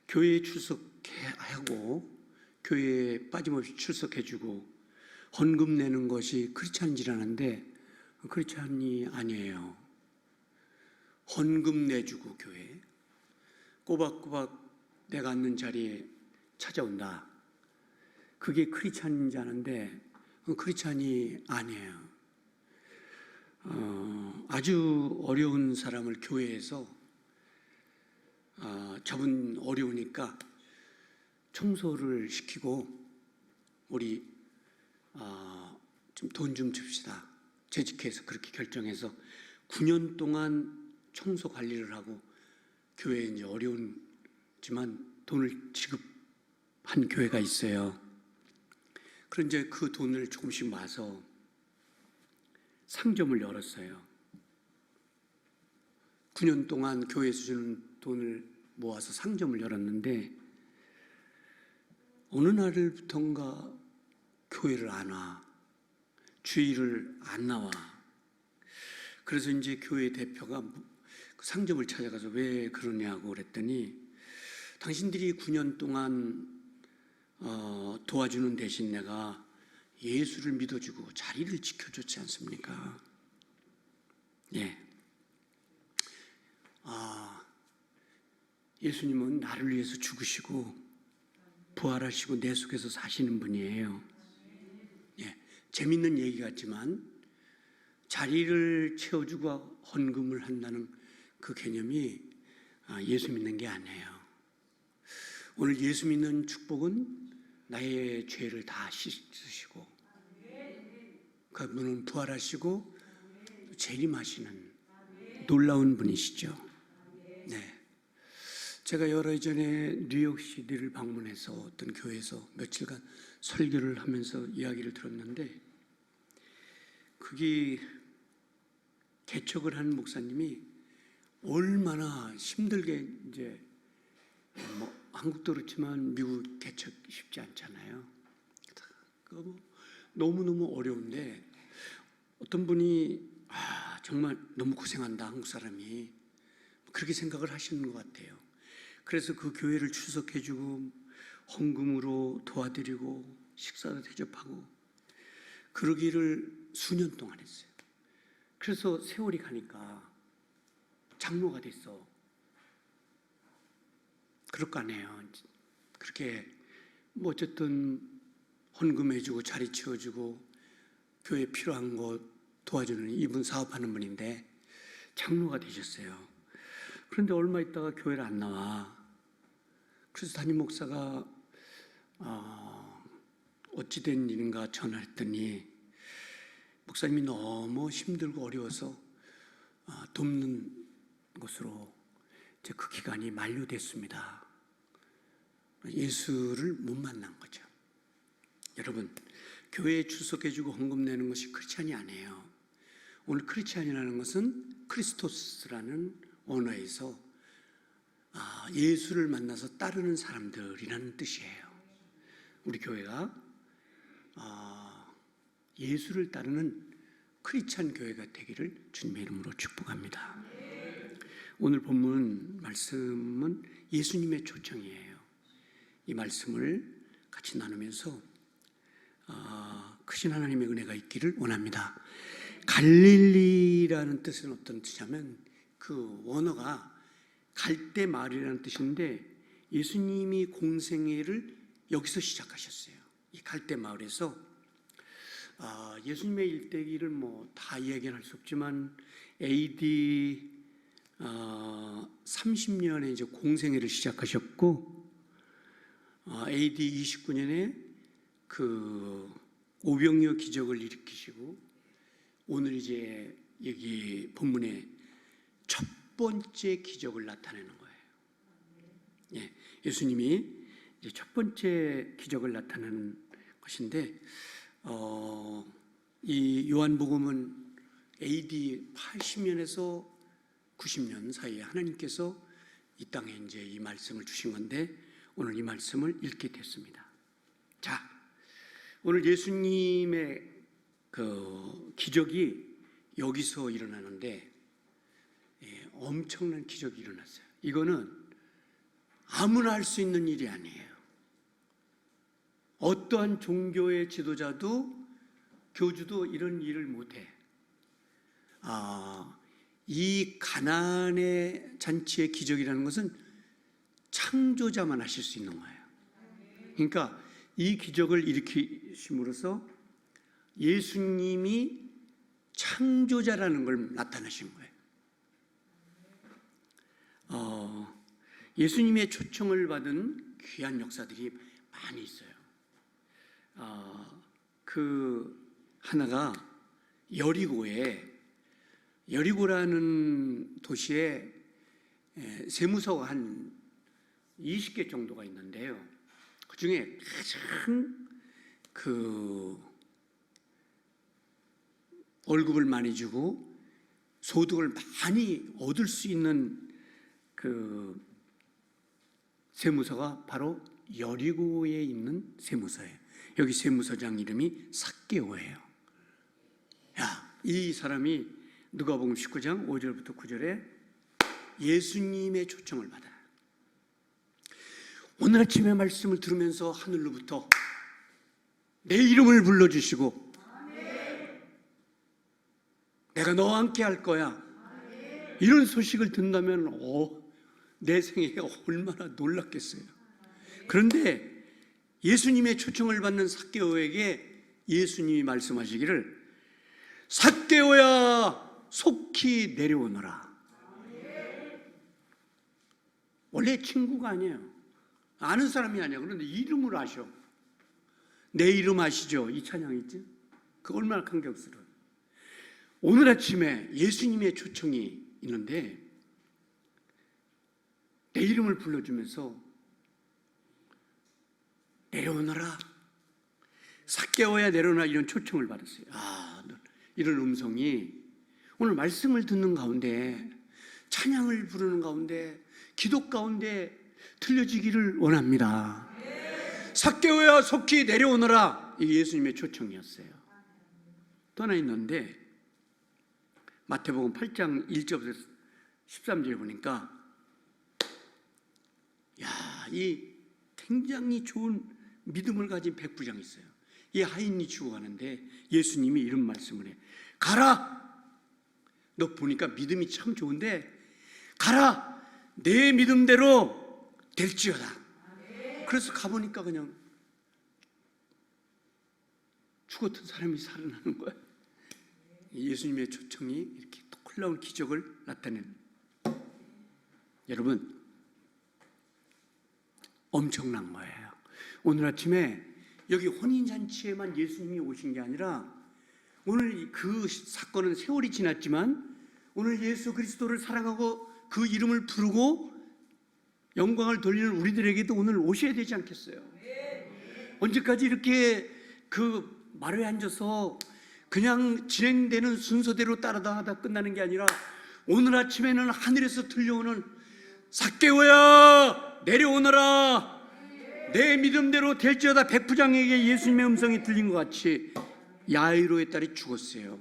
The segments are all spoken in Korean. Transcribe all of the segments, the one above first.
교회에 출석하고 교회에 빠짐없이 출석해주고 헌금 내는 것이 크리스찬인 줄 아는데 크리스찬이 아니에요. 헌금 내주고 교회에 꼬박꼬박 내가 앉는 자리에 찾아온다. 그게 크리스찬인 줄 아는데 크리스찬이 아니에요. 아주 어려운 사람을 교회에서 저분 어려우니까 청소를 시키고 우리 좀 돈 좀 줍시다. 재직해서 그렇게 결정해서 9년 동안 청소 관리를 하고 교회에 이제 어려운지만 돈을 지급한 교회가 있어요. 그런 이제 그 돈을 조금씩 모아서 상점을 열었어요. 9년 동안 교회에서 주는 돈을 모아서 상점을 열었는데 어느 날부턴가 교회를 안 와. 주일을 안 나와. 그래서 이제 교회 대표가 상점을 찾아가서 왜 그러냐고 그랬더니 당신들이 9년 동안 도와주는 대신 내가 예수를 믿어주고 자리를 지켜줬지 않습니까? 예. 예수님은 나를 위해서 죽으시고 부활하시고 내 속에서 사시는 분이에요. 예. 재밌는 얘기 같지만 자리를 채워주고 헌금을 한다는 그 개념이 예수 믿는 게 아니에요. 오늘 예수 믿는 축복은 나의 죄를 다 씻으시고 그분은 부활하시고 재림하시는 놀라운 분이시죠. 네. 제가 열흘 전에 뉴욕시티를 방문해서 어떤 교회에서 며칠간 설교를 하면서 이야기를 들었는데 그게 개척을 하는 목사님이 얼마나 힘들게 이제 한국도 그렇지만 미국 개척 쉽지 않잖아요. 너무너무 어려운데 어떤 분이 정말 너무 고생한다 한국 사람이 그렇게 생각을 하시는 것 같아요. 그래서 그 교회를 출석해주고 헌금으로 도와드리고 식사도 대접하고 그러기를 수년 동안 했어요. 그래서 세월이 가니까 장로가 됐어. 그럴 거 아니에요. 그렇게 어쨌든 헌금해주고 자리 채워주고 교회에 필요한 거 도와주는 이분 사업하는 분인데 장로가 되셨어요. 그런데 얼마 있다가 교회를 안 나와. 그래서 담임 목사가 어찌된 일인가 전화했더니 목사님이 너무 힘들고 어려워서 돕는 것으로 이제 그 기간이 만료됐습니다. 예수를 못 만난 거죠. 여러분, 교회에 출석해주고 헌금 내는 것이 크리스찬이 아니에요. 오늘 크리스찬이라는 것은 크리스토스라는 언어에서 예수를 만나서 따르는 사람들이라는 뜻이에요. 우리 교회가 예수를 따르는 크리스찬 교회가 되기를 주님의 이름으로 축복합니다. 오늘 본문 말씀은 예수님의 초청이에요. 이 말씀을 같이 나누면서 크신 하나님의 은혜가 있기를 원합니다. 갈릴리라는 뜻은 어떤 뜻이냐면 그 원어가 갈대 마을이라는 뜻인데 예수님이 공생애를 여기서 시작하셨어요. 이 갈대 마을에서 예수님의 일대기를 다 이야기할 수 없지만 AD 30년에 이제 공생애를 시작하셨고 AD 29년에 그 오병이어 기적을 일으키시고 오늘 이제 여기 본문에 첫 번째 기적을 나타내는 거예요. 예, 예수님이 이제 첫 번째 기적을 나타내는 것인데 이 요한복음은 AD 80년에서 90년 사이에 하나님께서 이 땅에 이제 이 말씀을 주신 건데 오늘 이 말씀을 읽게 됐습니다. 자, 오늘 예수님의 그 기적이 여기서 일어나는데 엄청난 기적이 일어났어요. 이거는 아무나 할 수 있는 일이 아니에요. 어떠한 종교의 지도자도 교주도 이런 일을 못해. 이 가난의 잔치의 기적이라는 것은 창조자만 하실 수 있는 거예요. 그러니까 이 기적을 일으키심으로써 예수님이 창조자라는 걸 나타내신 거예요. 예수님의 초청을 받은 귀한 역사들이 많이 있어요. 그 하나가 여리고라는 도시에 세무서가 한 20개 정도가 있는데요. 그 중에 가장 월급을 많이 주고 소득을 많이 얻을 수 있는 세무서가 바로 여리고에 있는 세무서예요. 여기 세무서장 이름이 삭개오예요. 이 사람이 누가복음 19장 5절부터 9절에 예수님의 초청을 받아요. 오늘 아침에 말씀을 들으면서 하늘로부터 내 이름을 불러주시고 내가 너와 함께 할 거야, 이런 소식을 듣는다면 내 생애가 얼마나 놀랐겠어요. 그런데 예수님의 초청을 받는 삭개오에게 예수님이 말씀하시기를 삭개오야 속히 내려오너라. 원래 친구가 아니에요. 아는 사람이 아니야. 그런데 이름을 아셔. 내 이름 아시죠? 이 찬양 있지? 그 얼마나 감격스러워요. 오늘 아침에 예수님의 초청이 있는데 내 이름을 불러주면서 내려오너라, 삭개오야 내려오너라, 이런 초청을 받았어요. 이런 음성이 오늘 말씀을 듣는 가운데, 찬양을 부르는 가운데, 기도 가운데 들려지기를 원합니다. 삭개오야 속히 내려오너라, 이게 예수님의 초청이었어요. 또 하나 있는데 마태복음 8장 1절부터 13절에 보니까 이 굉장히 좋은 믿음을 가진 백부장이 있어요. 이 하인이 죽어가는데 예수님이 이런 말씀을 해요. 가라! 너 보니까 믿음이 참 좋은데 가라! 내 믿음대로 될지어다. 그래서 가보니까 그냥 죽었던 사람이 살아나는 거예요. 예수님의 초청이 이렇게 놀라운 기적을 나타내는, 여러분, 엄청난 거예요. 오늘 아침에 여기 혼인잔치에만 예수님이 오신 게 아니라 오늘 그 사건은 세월이 지났지만 오늘 예수 그리스도를 사랑하고 그 이름을 부르고 영광을 돌리는 우리들에게도 오늘 오셔야 되지 않겠어요? 언제까지 이렇게 그 마루에 앉아서 그냥 진행되는 순서대로 따라다 하다 끝나는 게 아니라 오늘 아침에는 하늘에서 들려오는 삭개오야 내려오너라, 내 믿음대로 될지어다, 백부장에게 예수님의 음성이 들린 것 같이 야이로의 딸이 죽었어요.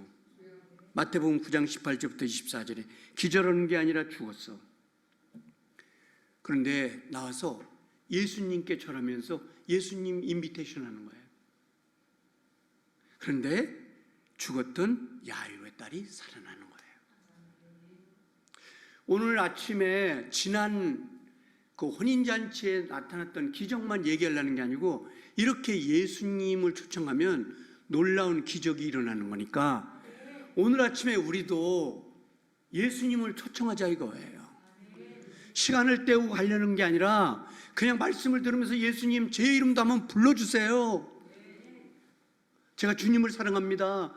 마태복음 9장 18절부터 24절에 기절하는 게 아니라 죽었어. 그런데 나와서 예수님께 절하면서 예수님 인비테이션 하는 거예요. 그런데 죽었던 야이로의 딸이 살아나는 거예요. 오늘 아침에 지난 그 혼인잔치에 나타났던 기적만 얘기하려는 게 아니고 이렇게 예수님을 초청하면 놀라운 기적이 일어나는 거니까 오늘 아침에 우리도 예수님을 초청하자 이거예요. 시간을 때우고 가려는 게 아니라 그냥 말씀을 들으면서 예수님 제 이름도 한번 불러주세요. 제가 주님을 사랑합니다,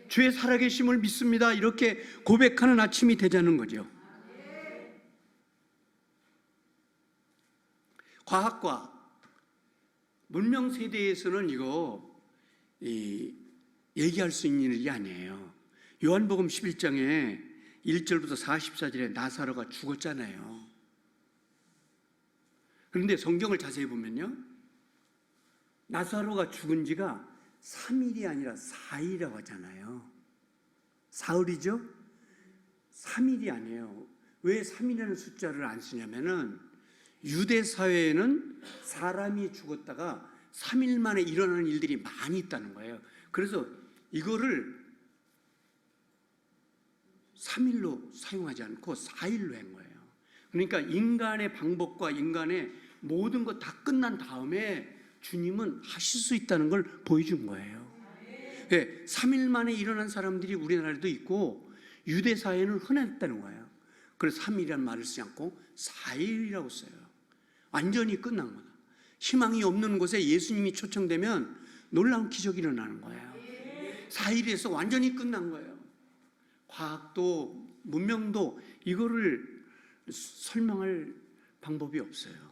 주의 살아계심을 믿습니다, 이렇게 고백하는 아침이 되자는 거죠. 과학과 문명 세대에서는 이거 얘기할 수 있는 일이 아니에요. 요한복음 11장에 1절부터 44절에 나사로가 죽었잖아요. 그런데 성경을 자세히 보면요, 나사로가 죽은 지가 3일이 아니라 4일이라고 하잖아요. 사흘이죠? 3일이 아니에요. 왜 3일이라는 숫자를 안 쓰냐면은 유대 사회에는 사람이 죽었다가 3일 만에 일어나는 일들이 많이 있다는 거예요. 그래서 이거를 3일로 사용하지 않고 4일로 한 거예요. 그러니까 인간의 방법과 인간의 모든 것 다 끝난 다음에 주님은 하실 수 있다는 걸 보여준 거예요. 네, 3일 만에 일어난 사람들이 우리나라에도 있고 유대 사회는 흔했다는 거예요. 그래서 3일이라는 말을 쓰지 않고 4일이라고 써요. 완전히 끝난 거다. 희망이 없는 곳에 예수님이 초청되면 놀라운 기적이 일어나는 거예요. 4일에서 완전히 끝난 거예요. 과학도 문명도 이거를 설명할 방법이 없어요.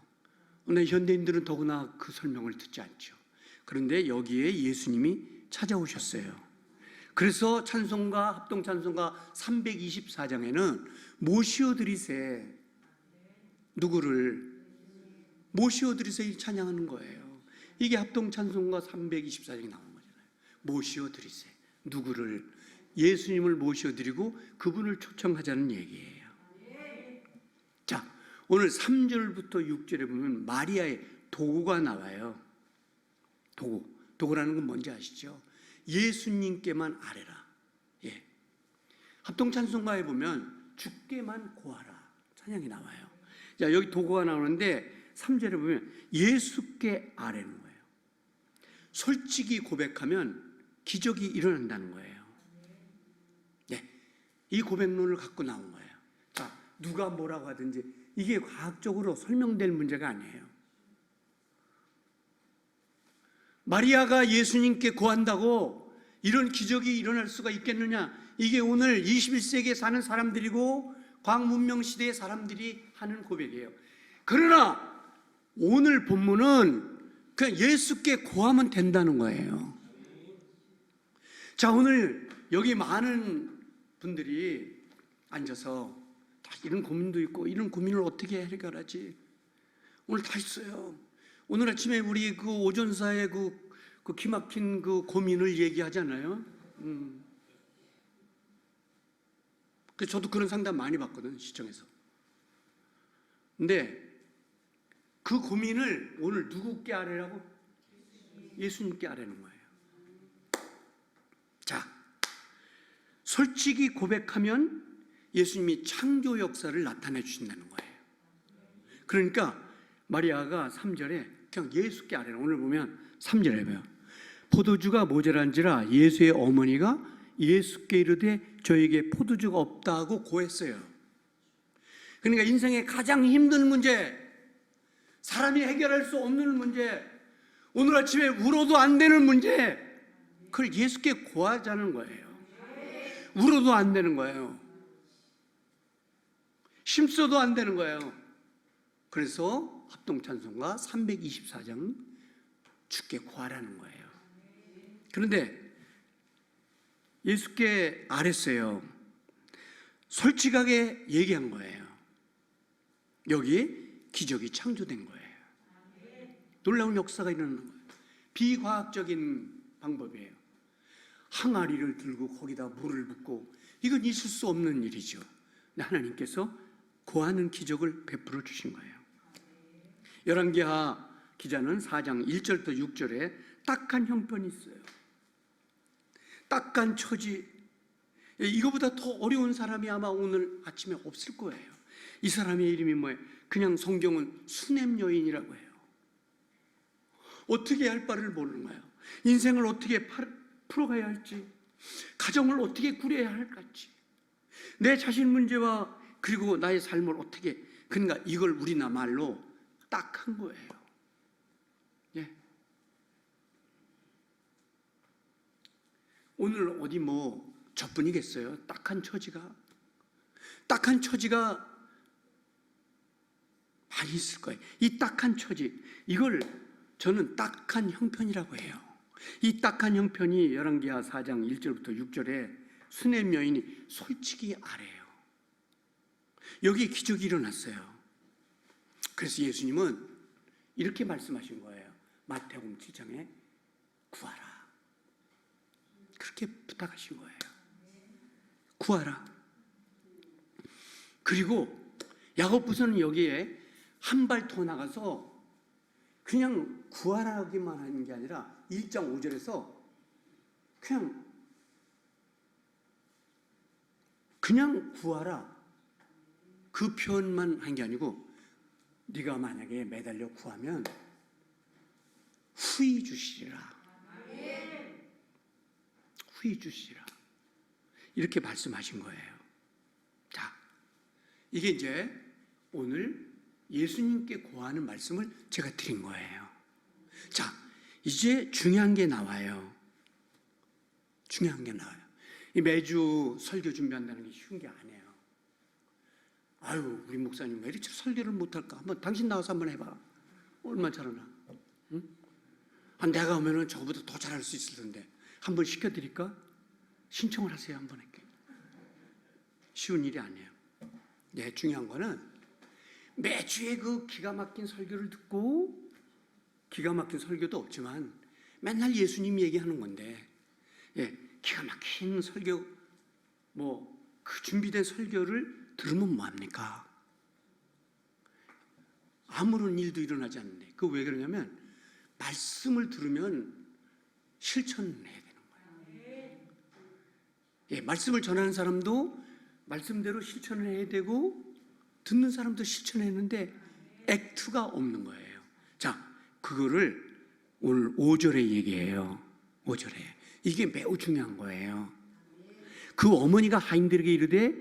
오늘 현대인들은 더구나 그 설명을 듣지 않죠. 그런데 여기에 예수님이 찾아오셨어요. 그래서 찬송가, 합동 찬송가 324장에는 모시어 드리세, 누구를 모시어 드리세 찬양하는 거예요. 이게 합동 찬송가 324장에 나온 거잖아요. 모시어 드리세, 누구를, 예수님을 모시어 드리고 그분을 초청하자는 얘기예요. 자, 오늘 3절부터 6절에 보면 마리아의 도구가 나와요. 도구라는 건 뭔지 아시죠? 예수님께만 아뢰라. 예. 합동 찬송가에 보면 주께만 구하라 찬양이 나와요. 자, 여기 도구가 나오는데 3절에 보면 예수께 아뢰는 거예요. 솔직히 고백하면 기적이 일어난다는 거예요. 예. 이 고백론을 갖고 나온 거예요. 자, 누가 뭐라고 하든지 이게 과학적으로 설명될 문제가 아니에요. 마리아가 예수님께 구한다고 이런 기적이 일어날 수가 있겠느냐? 이게 오늘 21세기에 사는 사람들이고 과학문명 시대의 사람들이 하는 고백이에요. 그러나 오늘 본문은 그냥 예수께 구하면 된다는 거예요. 자, 오늘 여기 많은 분들이 앉아서 다 이런 고민도 있고 이런 고민을 어떻게 해결하지? 오늘 다 있어요. 오늘 아침에 우리 그 오전사의 그 기막힌 그 고민을 얘기하잖아요. 저도 그런 상담 많이 받거든, 시청에서. 근데 그 고민을 오늘 누구께 아뢰라고? 예수님께 아뢰는 거예요. 자, 솔직히 고백하면 예수님이 창조 역사를 나타내 주신다는 거예요. 그러니까 마리아가 3절에 그냥 예수께 아뢰는, 오늘 보면 3절에 봐요. 포도주가 모자란지라 예수의 어머니가 예수께 이르되 저에게 포도주가 없다고 고했어요. 그러니까 인생의 가장 힘든 문제, 사람이 해결할 수 없는 문제, 오늘 아침에 울어도 안 되는 문제, 그걸 예수께 구하자는 거예요. 울어도 안 되는 거예요. 힘써도 안 되는 거예요. 그래서 합동찬송가 324장 주께 구하라는 거예요. 그런데 예수께 아뢰었어요. 솔직하게 얘기한 거예요. 여기 기적이 창조된 거예요. 놀라운 역사가 일어나는 거예요. 비과학적인 방법이에요. 항아리를 들고 거기다 물을 붓고, 이건 있을 수 없는 일이죠. 근데 하나님께서 구하는 기적을 베풀어 주신 거예요. 열왕기하 기자는 4장 1절부터 6절에 딱한 형편이 있어요. 딱한 처지, 이거보다 더 어려운 사람이 아마 오늘 아침에 없을 거예요. 이 사람의 이름이 뭐예요? 그냥 성경은 수냄 여인이라고 해요. 어떻게 할 바를 모르는 거예요. 인생을 어떻게 풀어가야 할지, 가정을 어떻게 꾸려야 할지, 내 자신 문제와 그리고 나의 삶을 어떻게, 그러니까 이걸 우리나 말로 딱한 거예요. 예. 오늘 어디 뭐 저뿐이겠어요? 딱한 처지가 많이 있을 거예요. 이 딱한 처지, 이걸 저는 딱한 형편이라고 해요. 이 딱한 형편이 열왕기하 4장 1절부터 6절에 수냄 여인이 솔직히 아뢰요. 여기 기적이 일어났어요. 그래서 예수님은 이렇게 말씀하신 거예요. 마태복음 7장에 구하라. 그렇게 부탁하신 거예요. 구하라. 그리고 야고보서는 여기에 한 발 더 나가서 그냥 구하라기만 하는 게 아니라 1장 5절에서 그냥 구하라 그 표현만 한 게 아니고 네가 만약에 매달려 구하면 후히 주시리라. 후히 주시리라. 이렇게 말씀하신 거예요. 자, 이게 이제 오늘 예수님께 고하는 말씀을 제가 드린 거예요. 자, 이제 중요한 게 나와요. 중요한 게 나와요. 매주 설교 준비한다는 게 쉬운 게 아니에요. 아유, 우리 목사님 왜 이렇게 설교를 못할까? 한번 당신 나와서 한번 해봐. 얼마나 잘하나? 응? 내가 오면은 저보다 더 잘할 수 있을 텐데 한번 시켜드릴까? 신청을 하세요. 한번 할게. 쉬운 일이 아니에요. 네, 중요한 거는 매주에 그 기가 막힌 설교를 듣고 기가 막힌 설교도 없지만 맨날 예수님 얘기하는 건데 기가 막힌 설교 그 준비된 설교를 들으면 뭐합니까? 아무런 일도 일어나지 않는데 그 왜 그러냐면 말씀을 들으면 실천해야 되는 거예요. 말씀을 전하는 사람도 말씀대로 실천을 해야 되고 듣는 사람도 실천했는데 액트가 없는 거예요. 자, 그거를 오늘 5절에 얘기해요. 5절에. 이게 매우 중요한 거예요. 그 어머니가 하인들에게 이르되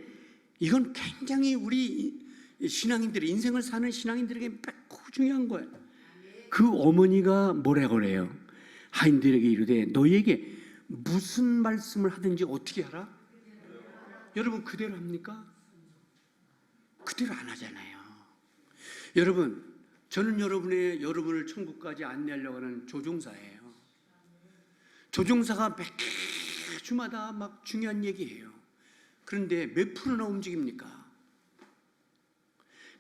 이건 굉장히 우리 신앙인들의 인생을 사는 신앙인들에게 매우 중요한 거예요. 그 어머니가 뭐라고 그래요? 하인들에게 이르되 너희에게 무슨 말씀을 하든지 어떻게 하라? 여러분 그대로 합니까? 그대로 안 하잖아요. 여러분, 저는 여러분을 천국까지 안내하려고 하는 조종사예요. 조종사가 매주마다 막 중요한 얘기해요. 그런데 몇 프로나 움직입니까?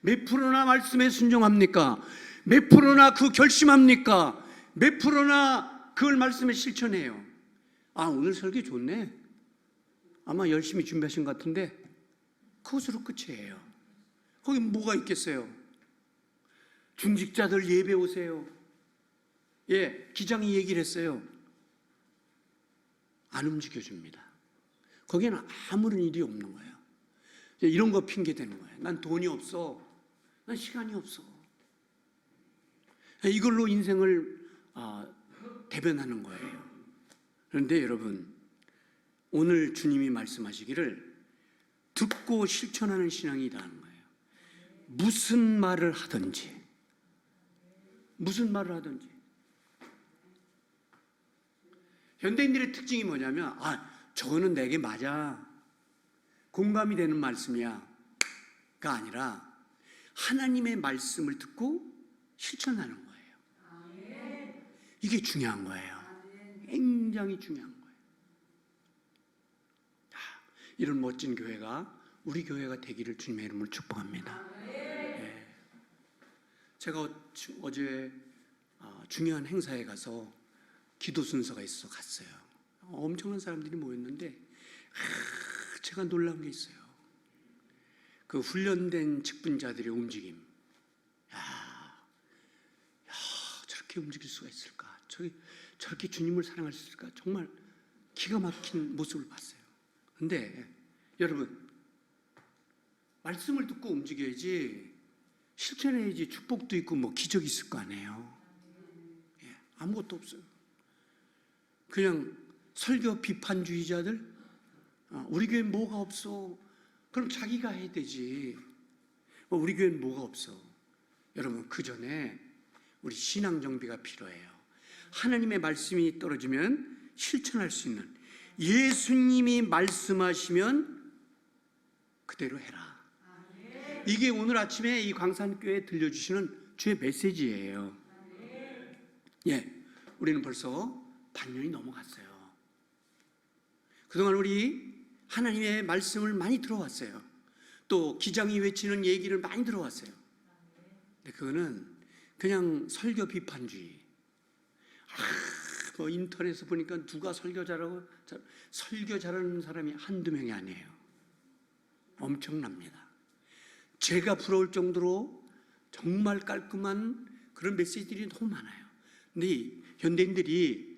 몇 프로나 말씀에 순종합니까? 몇 프로나 그 결심합니까? 몇 프로나 그걸 말씀에 실천해요? 오늘 설교 좋네. 아마 열심히 준비하신 것 같은데 그것으로 끝이에요. 거기 뭐가 있겠어요? 중직자들 예배 오세요. 기장이 얘기를 했어요. 안 움직여줍니다. 거기에는 아무런 일이 없는 거예요. 이런 거 핑계 대는 거예요. 난 돈이 없어. 난 시간이 없어. 이걸로 인생을 대변하는 거예요. 그런데 여러분, 오늘 주님이 말씀하시기를 듣고 실천하는 신앙이라는 거예요. 무슨 말을 하든지 현대인들의 특징이 뭐냐면 저거는 내게 맞아, 공감이 되는 말씀이야 가 아니라 하나님의 말씀을 듣고 실천하는 거예요. 이게 중요한 거예요. 굉장히 중요한 거예요. 이런 멋진 교회가 우리 교회가 되기를 주님의 이름으로 축복합니다. 제가 어제 중요한 행사에 가서 기도 순서가 있어서 갔어요. 엄청난 사람들이 모였는데 제가 놀라운 게 있어요. 그 훈련된 직분자들의 움직임. 저렇게 움직일 수가 있을까? 저렇게 주님을 사랑할 수 있을까? 정말 기가 막힌 모습을 봤어요. 그런데 여러분, 말씀을 듣고 움직여야지, 실천해야지 축복도 있고 기적이 있을 거 아니에요. 아무것도 없어요. 그냥 설교 비판주의자들, 우리 교회는 뭐가 없어. 그럼 자기가 해야 되지. 우리 교회는 뭐가 없어. 여러분, 그 전에 우리 신앙 정비가 필요해요. 하나님의 말씀이 떨어지면 실천할 수 있는, 예수님이 말씀하시면 그대로 해라. 이게 오늘 아침에 이 광산교회에 들려주시는 주의 메시지예요. 우리는 벌써 반년이 넘어갔어요. 그동안 우리 하나님의 말씀을 많이 들어왔어요. 또 기장이 외치는 얘기를 많이 들어왔어요. 근데 그거는 그냥 설교 비판주의. 인터넷에 보니까 누가 설교 잘하는 사람이 한두 명이 아니에요. 엄청납니다. 제가 부러울 정도로 정말 깔끔한 그런 메시지들이 너무 많아요. 근데 이 현대인들이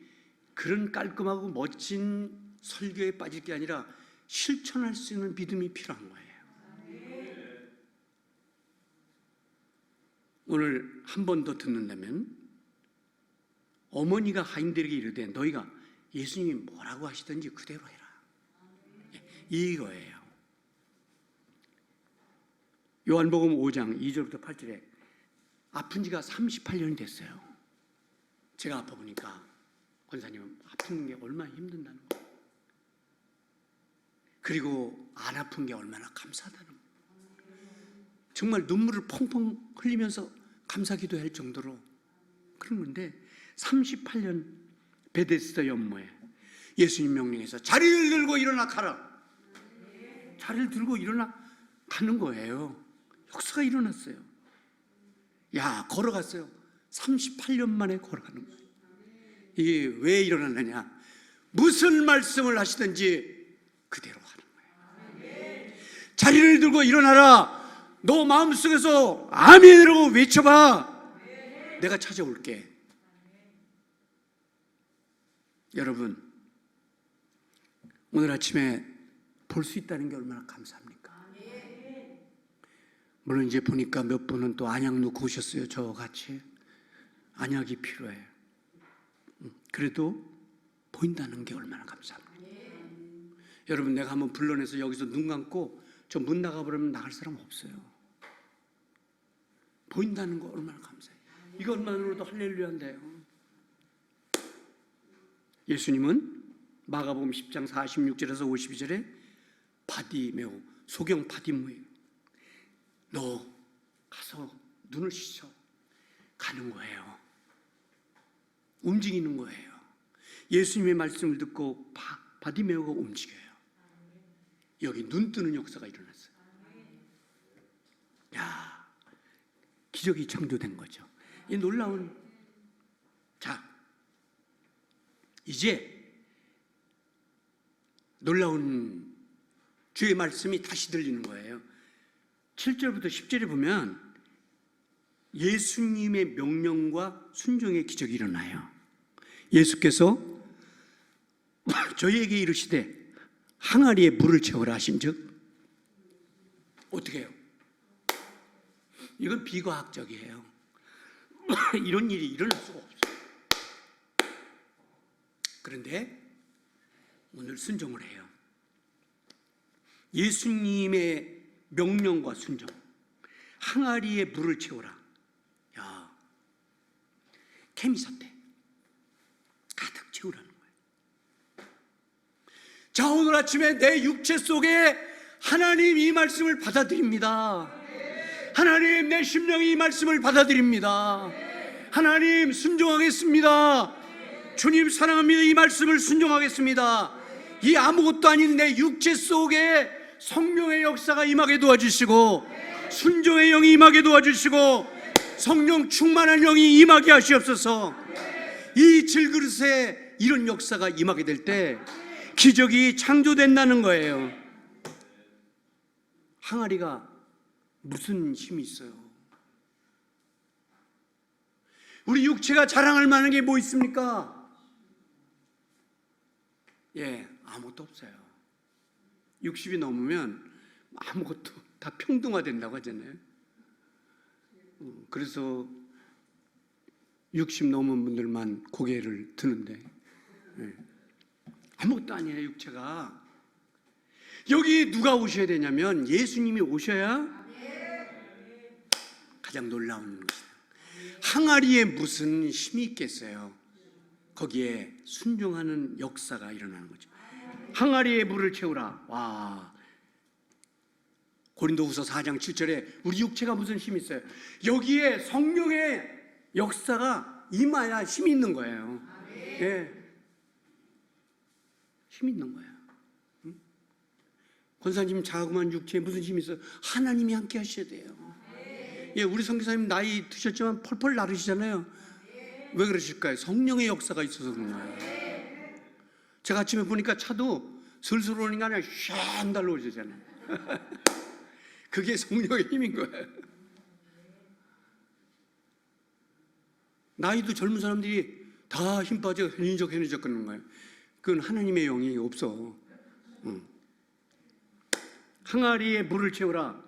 그런 깔끔하고 멋진 설교에 빠질 게 아니라 실천할 수 있는 믿음이 필요한 거예요. 오늘 한 번 더 듣는다면, 어머니가 하인들에게 이르되 너희가 예수님이 뭐라고 하시든지 그대로 해라, 이거예요. 요한복음 5장 2절부터 8절에 아픈 지가 38년이 됐어요. 제가 아파 보니까 권사님은 아픈 게 얼마나 힘든다는 거예요. 그리고 안 아픈 게 얼마나 감사하다는 거예요. 정말 눈물을 펑펑 흘리면서 감사기도 할 정도로 그런 건데, 38년 베데스다 연못에 예수님 명령해서 자리를 들고 일어나 가라. 자리를 들고 일어나 가는 거예요. 역사가 일어났어요. 야, 걸어갔어요. 38년 만에 걸어가는 거예요. 이게 왜 일어났느냐? 무슨 말씀을 하시든지 그대로 하는 거예요. 자리를 들고 일어나라. 너 마음속에서 아멘이라고 외쳐봐. 내가 찾아올게. 여러분, 오늘 아침에 볼 수 있다는 게 얼마나 감사합니까? 물론 이제 보니까 몇 분은 또 안약 놓고 오셨어요. 저같이 안약이 필요해요. 그래도 보인다는 게 얼마나 감사합니까? 여러분, 내가 한번 불러내서 여기서 눈 감고 저 문 나가버리면 나갈 사람 없어요. 보인다는 거 얼마나 감사해요. 이것만으로도 할렐루야인데요. 예수님은 마가복음 10장 46절에서 52절에 바디메오, 소경 바디메오, 너 가서 눈을 씻어. 가는 거예요. 움직이는 거예요. 예수님의 말씀을 듣고 바디메오가 움직여요. 여기 눈 뜨는 역사가 일어났어요. 야, 기적이 창조된 거죠. 이 놀라운. 자, 이제 놀라운 주의 말씀이 다시 들리는 거예요. 7절부터 10절에 보면 예수님의 명령과 순종의 기적이 일어나요. 예수께서 저희에게 이르시되 항아리에 물을 채우라 하신즉 어떻게 해요? 이건 비과학적이에요. 이런 일이 일어날 수가 없어요. 그런데 오늘 순종을 해요. 예수님의 명령과 순종, 항아리에 물을 채우라. 야, 개미사태 가득 채우라는 거예요. 자, 오늘 아침에 내 육체 속에 하나님 이 말씀을 받아들입니다. 하나님, 내 심령이 이 말씀을 받아들입니다. 하나님, 순종하겠습니다. 주님 사랑합니다. 이 말씀을 순종하겠습니다. 이 아무것도 아닌 내 육체 속에 성령의 역사가 임하게 도와주시고, 순종의 영이 임하게 도와주시고, 성령 충만한 영이 임하게 하시옵소서. 이 질그릇에 이런 역사가 임하게 될 때 기적이 창조된다는 거예요. 항아리가 무슨 힘이 있어요? 우리 육체가 자랑할 만한 게 뭐 있습니까? 아무것도 없어요. 60이 넘으면 아무것도 다 평등화된다고 하잖아요. 그래서 60 넘은 분들만 고개를 드는데, 아무것도 아니에요, 육체가. 여기 누가 오셔야 되냐면 예수님이 오셔야 가장 놀라운 것이다. 항아리에 무슨 힘이 있겠어요? 거기에 순종하는 역사가 일어나는 거죠. 항아리에 물을 채우라. 와, 고린도후서 4장 7절에 우리 육체가 무슨 힘이 있어요? 여기에 성령의 역사가 임해야 힘이 있는 거예요. 힘이 있는 거예요. 권사님, 자그마한 육체에 무슨 힘이 있어요? 하나님이 함께 하셔야 돼요. 우리 선교사님 나이 드셨지만 펄펄 나르시잖아요. 왜 그러실까요? 성령의 역사가 있어서 그런 거예요. 제가 아침에 보니까 차도 슬슬 오는 게 아니라 샥 달라오잖아요. 그게 성령의 힘인 거예요. 나이도 젊은 사람들이 다 힘 빠져 현인적 걷는 거예요. 그건 하나님의 영이 없어. 항아리에 물을 채우라.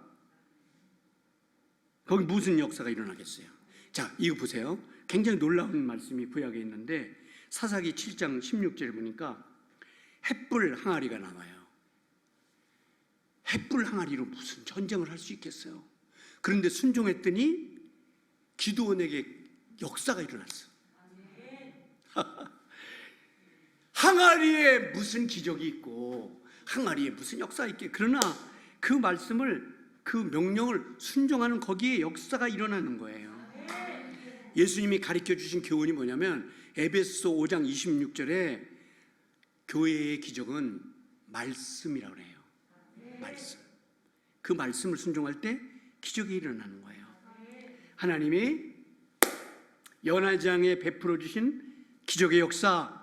거기 무슨 역사가 일어나겠어요? 자, 이거 보세요. 굉장히 놀라운 말씀이 구약에 있는데 사사기 7장 16절에 보니까 햇불 항아리가 나와요. 햇불 항아리로 무슨 전쟁을 할 수 있겠어요? 그런데 순종했더니 기드온에게 역사가 일어났어. 항아리에 무슨 기적이 있고 항아리에 무슨 역사가 있게. 그러나 그 말씀을, 그 명령을 순종하는 거기에 역사가 일어나는 거예요. 예수님이 가르쳐 주신 교훈이 뭐냐면 에베소 5장 26절에 교회의 기적은 말씀이라고 해요. 말씀. 그 말씀을 순종할 때 기적이 일어나는 거예요. 하나님이 연회장에 베풀어 주신 기적의 역사,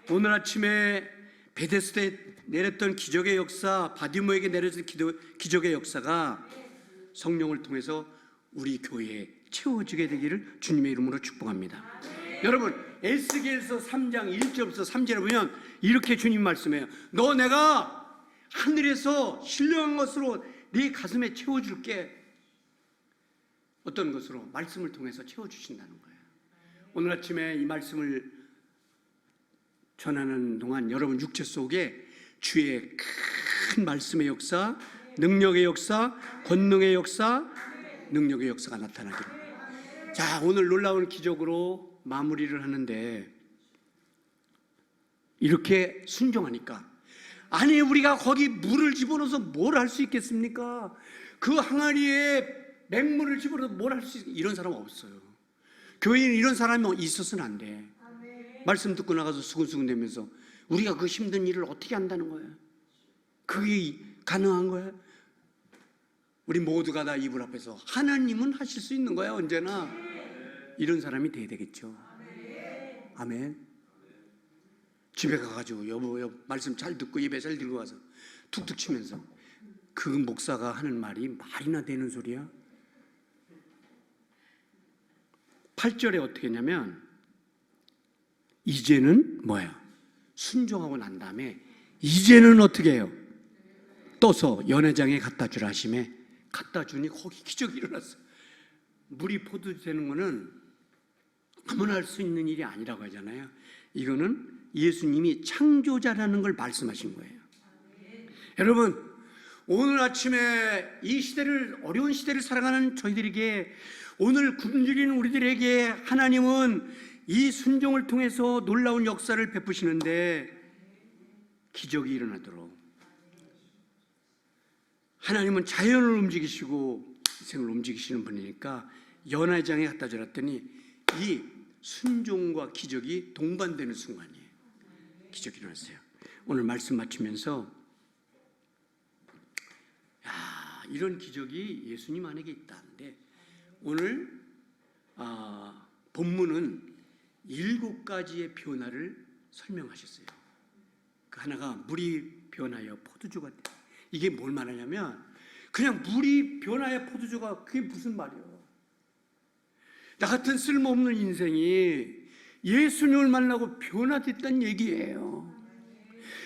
오늘 아침에 베데스다에 내렸던 기적의 역사, 바디모에게 내려진 기적의 역사가 성령을 통해서 우리 교회에 채워지게 되기를 주님의 이름으로 축복합니다. 여러분, 에스겔서 3장 1절부터 3절에 보면 이렇게 주님 말씀해요. 너 내가 하늘에서 신령한 것으로 네 가슴에 채워줄게. 어떤 것으로? 말씀을 통해서 채워주신다는 거예요. 오늘 아침에 이 말씀을 전하는 동안 여러분 육체 속에 주의 큰 말씀의 역사, 능력의 역사, 권능의 역사, 능력의 역사가 나타나기를. 자, 오늘 놀라운 기적으로 마무리를 하는데 이렇게 순종하니까, 아니 우리가 거기 물을 집어넣어서 뭘 할 수 있겠습니까? 그 항아리에 맹물을 집어넣어서 뭘 할 수 있겠습니까? 이런 사람 없어요. 교회는 이런 사람이 있어서는 안 돼. 말씀 듣고 나가서 수근수근 대면서 우리가 그 힘든 일을 어떻게 한다는 거야? 그게 가능한 거야? 우리 모두가 다 이불 앞에서 하나님은 하실 수 있는 거야 언제나. 이런 사람이 돼야 되겠죠. 아멘. 집에 가가지고 여보 말씀 잘 듣고 입에 잘 들고 와서 툭툭 치면서 그 목사가 하는 말이 말이나 되는 소리야? 8절에 어떻게 했냐면 이제는 뭐야? 순종하고 난 다음에 이제는 어떻게 해요? 떠서 연회장에 갖다 주라 하심에 갖다 주니 거기 기적이 일어났어요. 물이 포도주 되는 거는 아무나 할 수 있는 일이 아니라고 하잖아요. 이거는 예수님이 창조자라는 걸 말씀하신 거예요. 여러분, 오늘 아침에 이 시대를, 어려운 시대를 살아가는 저희들에게, 오늘 굶주리는 우리들에게 하나님은 이 순종을 통해서 놀라운 역사를 베푸시는데 기적이 일어나도록 하나님은 자연을 움직이시고 인생을 움직이시는 분이니까 연회장에 갖다 주었더니 이 순종과 기적이 동반되는 순간이에요. 기적이 일어났어요. 오늘 말씀 마치면서 이런 기적이 예수님 안에게 있다는데, 오늘 본문은 7가지의 변화를 설명하셨어요. 그 하나가 물이 변하여 포도주가 돼. 이게 뭘 말하냐면 그냥 물이 변하여 포도주가, 그게 무슨 말이에요? 나 같은 쓸모없는 인생이 예수님을 만나고 변화됐다는 얘기예요.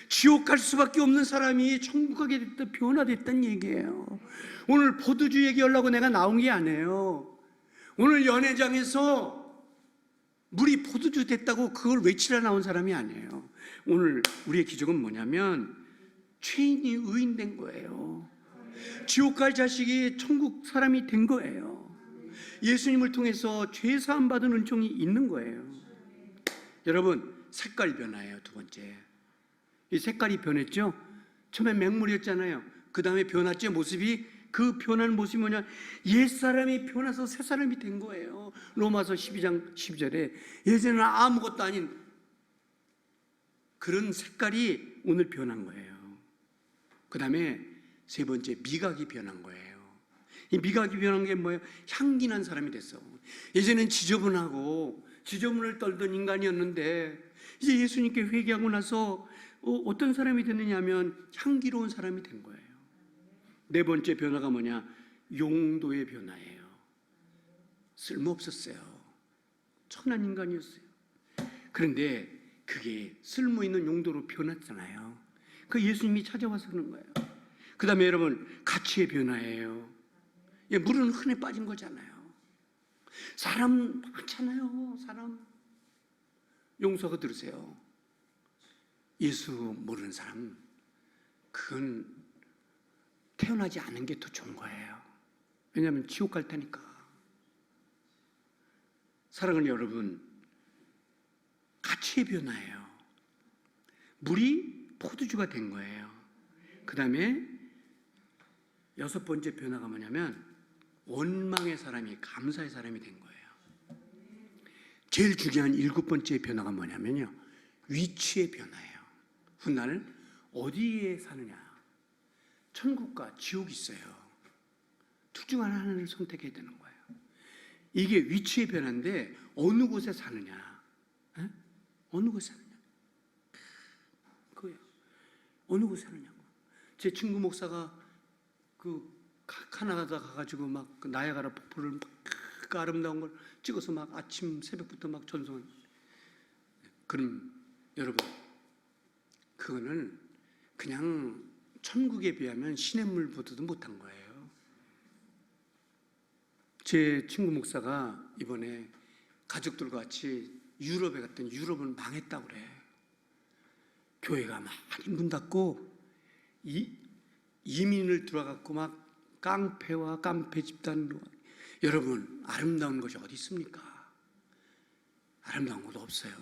지옥 갈 수밖에 없는 사람이 천국 가게 됐다, 변화됐다는 얘기예요. 오늘 포도주 얘기하려고 내가 나온 게 아니에요. 오늘 연회장에서 물이 포도주 됐다고 그걸 외치러 나온 사람이 아니에요. 오늘 우리의 기적은 뭐냐면 죄인이 의인 된 거예요. 지옥 갈 자식이 천국 사람이 된 거예요. 예수님을 통해서 죄 사함 받은 은총이 있는 거예요. 여러분, 색깔 변화예요. 두 번째, 이 색깔이 변했죠. 처음에 맹물이었잖아요. 그 다음에 변했죠. 모습이, 그 변한 모습이 뭐냐, 옛사람이 변해서 새사람이 된 거예요. 로마서 12장 12절에 예전에는 아무것도 아닌 그런 색깔이 오늘 변한 거예요. 그 다음에 세 번째, 미각이 변한 거예요. 이 미각이 변한 게 뭐예요? 향기난 사람이 됐어. 예전엔 지저분하고 지저분을 떨던 인간이었는데 이제 예수님께 회개하고 나서 어떤 사람이 됐느냐 하면 향기로운 사람이 된 거예요. 네 번째 변화가 뭐냐? 용도의 변화예요. 쓸모없었어요. 저 선한 인간이었어요. 그런데 그게 쓸모있는 용도로 변했잖아요. 그 예수님이 찾아와서 그런 거예요. 그 다음에 여러분, 가치의 변화예요. 예, 물은 흔해 빠진 거잖아요. 사람 많잖아요. 사람 용서하고 들으세요. 예수 모르는 사람, 그건 태어나지 않은 게 더 좋은 거예요. 왜냐하면 지옥 갈 테니까. 사랑하는 여러분, 가치의 변화예요. 물이 포도주가 된 거예요. 그 다음에 6번째 변화가 뭐냐면 원망의 사람이 감사의 사람이 된 거예요. 제일 중요한 7번째 변화가 뭐냐면요, 위치의 변화예요. 훗날 어디에 사느냐, 천국과 지옥이 있어요. 둘 중 하나를 선택해야 되는 거예요. 이게 위치의 변화인데 어느 곳에 사느냐, 에? 어느 곳에 사느냐, 그거예요. 어느 곳에 사느냐고. 제 친구 목사가 그 카나다 가가지고 막 그 나야가라 폭포를 막 그 아름다운 걸 찍어서 막 아침 새벽부터 막 전송한. 그럼 여러분, 그거는 그냥 천국에 비하면 시냇물보다도 못한 거예요. 제 친구 목사가 이번에 가족들과 같이 유럽에 갔더니 유럽은 망했다고 그래. 교회가 많이 문 닫고 이민을 들어갔고 막 깡패와 깡패 집단으로. 여러분, 아름다운 것이 어디 있습니까? 아름다운 것도 없어요.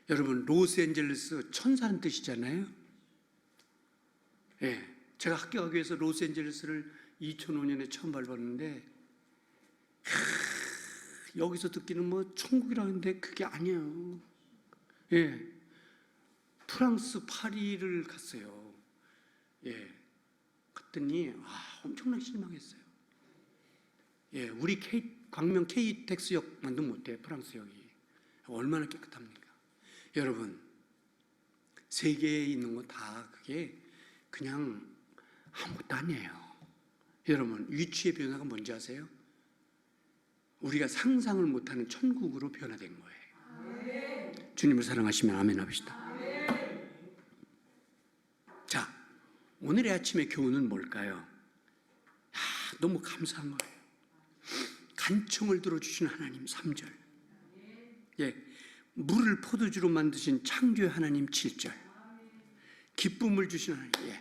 여러분, 로스앤젤레스 천사는 뜻이잖아요. 예, 제가 학교 가기 위해서 로스앤젤레스를 2005년에 처음 밟았는데 여기서 듣기는 뭐 천국이라는데 그게 아니에요. 예, 프랑스 파리를 갔어요. 예, 갔더니 엄청나게 실망했어요. 예, 우리 광명 KTX역 만들면 못해요. 프랑스역이 얼마나 깨끗합니까? 여러분, 세계에 있는 거 다 그게 그냥 아무것도 아니에요. 여러분, 위치의 변화가 뭔지 아세요? 우리가 상상을 못하는 천국으로 변화된 거예요. 주님을 사랑하시면 아멘 합시다. 자, 오늘의 아침의 교훈은 뭘까요? 너무 감사한 거예요. 간청을 들어주신 하나님 3절. 예, 물을 포도주로 만드신 창조의 하나님 7절. 기쁨을 주신 하나님. 예,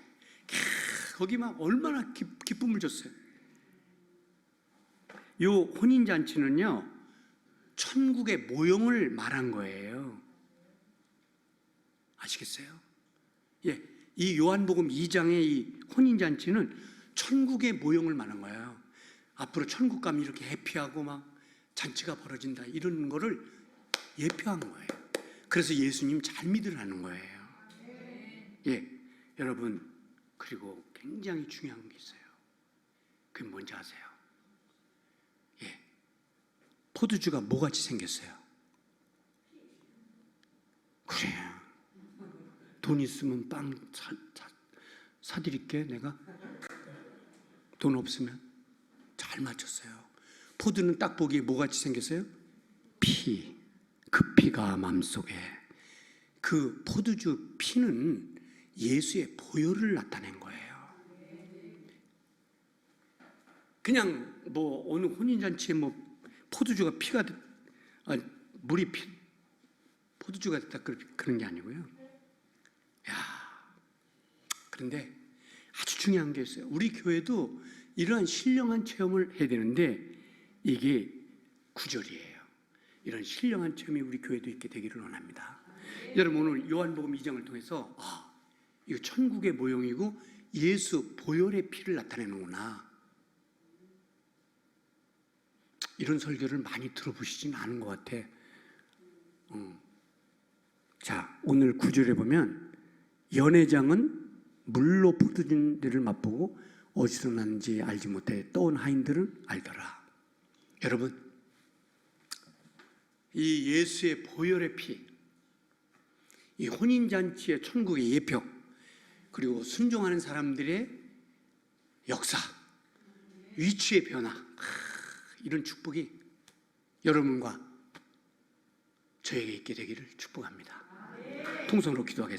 거기 막 얼마나 기쁨을 줬어요. 요 혼인잔치는요, 천국의 모형을 말한 거예요. 아시겠어요? 예, 이 요한복음 2장의 이 혼인잔치는 천국의 모형을 말한 거예요. 앞으로 천국 가면 이렇게 해피하고 막 잔치가 벌어진다, 이런 거를 예표한 거예요. 그래서 예수님 잘 믿으라는 거예요. 예, 여러분, 그리고 굉장히 중요한 게 있어요. 그게 뭔지 아세요? 예, 포도주가 뭐같이 생겼어요? 그래요. 돈 있으면 빵 사드릴게. 내가 돈 없으면. 잘 맞췄어요. 포도는 딱 보기에 뭐같이 생겼어요? 피. 그 피가 마음속에. 그 포도주 피는 예수의 보혈을 나타낸 거예요. 그냥 뭐 어느 혼인잔치에 뭐 포도주가 피가 물이 포도주가 됐다 그런 게 아니고요. 그런데 아주 중요한 게 있어요. 우리 교회도 이러한 신령한 체험을 해야 되는데 이게 9절이에요. 이런 신령한 체험이 우리 교회도 있게 되기를 원합니다. 여러분, 오늘 요한복음 2장을 통해서 이거 천국의 모형이고 예수 보혈의 피를 나타내는구나, 이런 설교를 많이 들어보시지는 않은 것 같아. 자, 오늘 9절에 보면 연회장은 물로 포도주를 맛보고 어디서 났는지 알지 못해 떠온 하인들은 알더라. 여러분, 이 예수의 보혈의 피, 이 혼인잔치의 천국의 예표, 그리고 순종하는 사람들의 역사, 위치의 변화, 이런 축복이 여러분과 저에게 있게 되기를 축복합니다. 통성으로 기도하겠습니다.